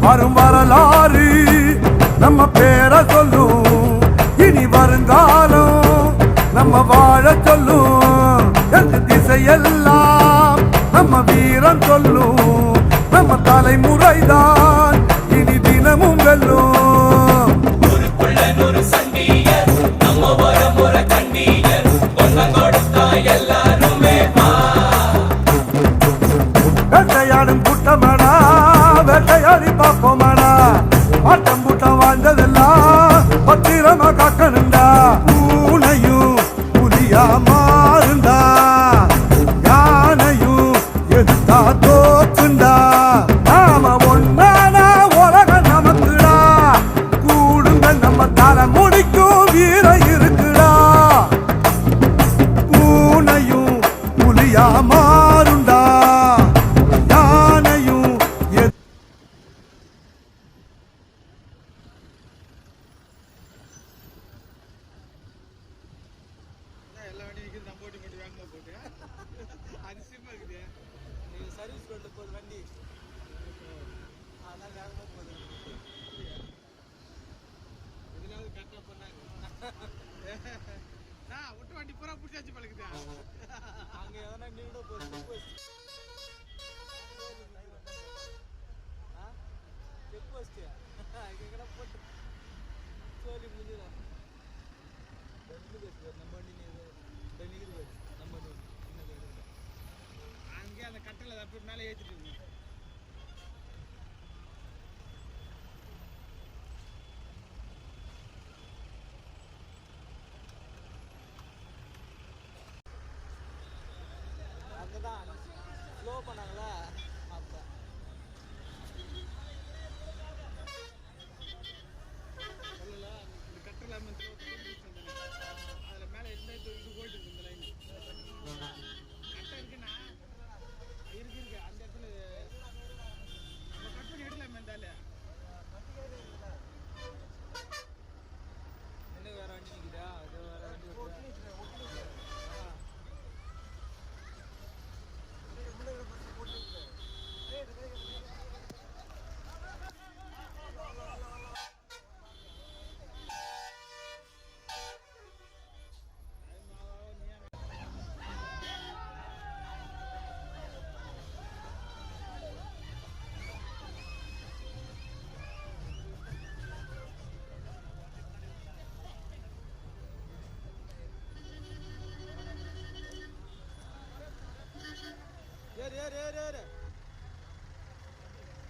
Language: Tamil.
வரும் வரலாறு நம்ம பேரை சொல்லும், இனி வருங்காலம் நம்ம வாழ சொல்லும். எந்த திசையெல்லாம் நம்ம வீரம் சொல்லும், நம்ம தலைமுறைதான் இனி தினமும் வெல்லும். வேட்டையாடும் கூட்டமாடா, வேட்டையாடி பார்ப்போமாடா, ஆட்டம் கூட்டம் வாழ்ந்ததெல்லாம் பத்திரமா காக்கணுண்டா. பூனையும் புலியா மாறுண்டா, யானையும் எதுத்தா தோக்குண்டா. நாம ஒன்னானா உலகம் நமக்குடா, கூடுங்க நம்ம தலை முடிக்கும் வீர இருக்குடா. பூனையும் புலியா மாறுண்டா, எல்லா வண்டியும் நம்ம ஓட்டி மட்டும் வேகமாக போட்டு அதிசயமாக இருக்குது. நீங்கள் சர்வீஸ் ரோட்டில் போகுது வண்டி, அதெல்லாம் வேகமாக போகுது. எதுனாவது கரெக்டாக பண்ணாங்க. விட்டு வண்டி பூரா பிடிச்சாச்சு பழகுது. அங்கே எதனா நின்று போகுது. செக் போஸ்ட்டு எங்கன்னா போட்டு சொல்லி முடிஞ்சிடும். நம்ம வண்டி நம்ம அங்கேயே அந்த கட்டில் அப்படி மேலே ஏற்றிட்டு